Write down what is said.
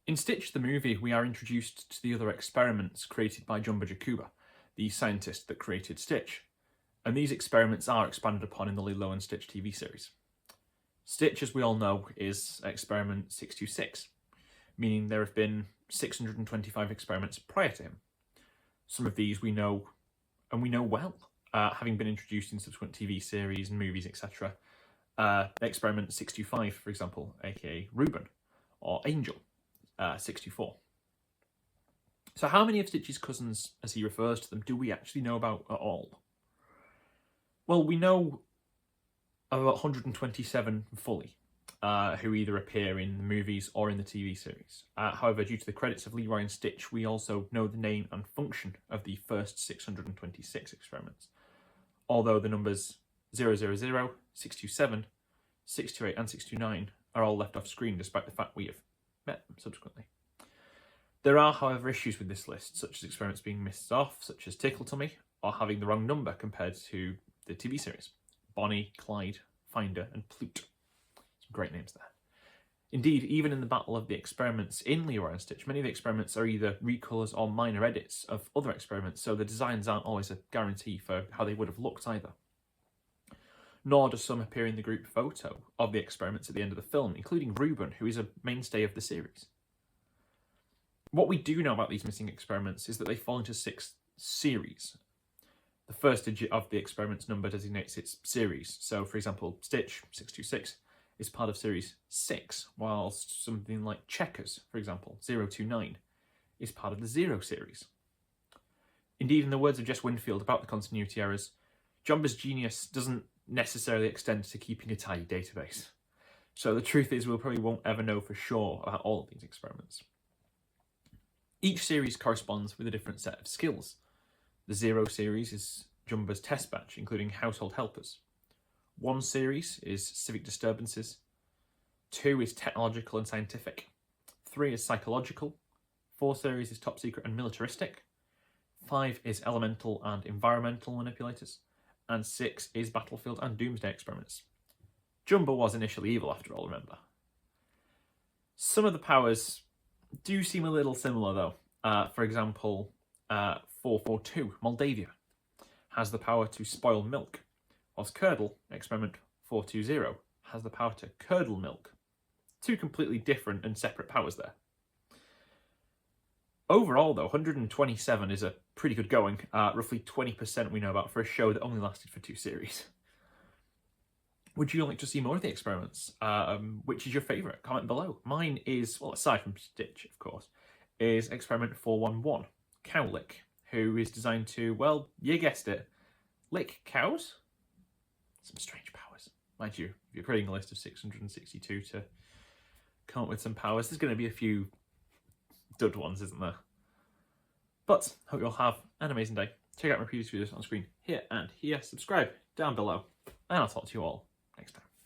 In Stitch the movie, we are introduced to the other experiments created by Jumba Jacouba, the scientist that created Stitch, and these experiments are expanded upon in the Lilo and Stitch TV series. Stitch, as we all know, is experiment 626, meaning there have been 625 experiments prior to him. Some of these we know, and we know well, having been introduced in subsequent TV series and movies, etc. Experiment 625, for example, aka Reuben, or Angel, 624. So how many of Stitch's cousins, as he refers to them, do we actually know about at all? Well, we know of about 127 fully, who either appear in the movies or in the TV series. However, due to the credits of Leroy and Stitch, we also know the name and function of the first 626 experiments, although the numbers 000, 627, 628 and 629 are all left off screen despite the fact we have met them subsequently. There are, however, issues with this list, such as experiments being missed off, such as Tickle Tummy, or having the wrong number compared to the TV series. Bonnie, Clyde, Finder and Plute. Some great names there. Indeed, even in the battle of the experiments in Leroy and Stitch, many of the experiments are either recolours or minor edits of other experiments, so the designs aren't always a guarantee for how they would have looked either. Nor does some appear in the group photo of the experiments at the end of the film, including Reuben, who is a mainstay of the series. What we do know about these missing experiments is that they fall into 6 series. The first digit of the experiment's number designates its series. So, for example, Stitch, 626, is part of series 6, whilst something like Checkers, for example, 029, is part of the 0 series. Indeed, in the words of Jess Winfield about the continuity errors, Jumba's genius doesn't necessarily extend to keeping a tidy database. So the truth is we probably won't ever know for sure about all of these experiments. Each series corresponds with a different set of skills. The 0 series is Jumba's test batch, including household helpers. 1 series is civic disturbances. 2 is technological and scientific. 3 is psychological. 4 series is top secret and militaristic. 5 is elemental and environmental manipulators. And 6 is battlefield and doomsday experiments. Jumba was initially evil, after all, remember. Some of the powers do seem a little similar, though. For example, 442, Moldavia, has the power to spoil milk, whilst Curdle, experiment 420, has the power to curdle milk. 2 completely different and separate powers there. Overall, though, 127 is a pretty good going. Roughly 20% we know about for a show that only lasted for 2 series. Would you like to see more of the experiments? Which is your favourite? Comment below. Mine is, well, aside from Stitch, of course, is experiment 411, Cowlick, who is designed to, well, you guessed it, lick cows? Some strange powers. Mind you, if you're creating a list of 662 to come up with some powers, there's going to be a few dud ones, isn't there? But hope you'll have an amazing day. Check out my previous videos on screen here and here. Subscribe down below. And I'll talk to you all next time.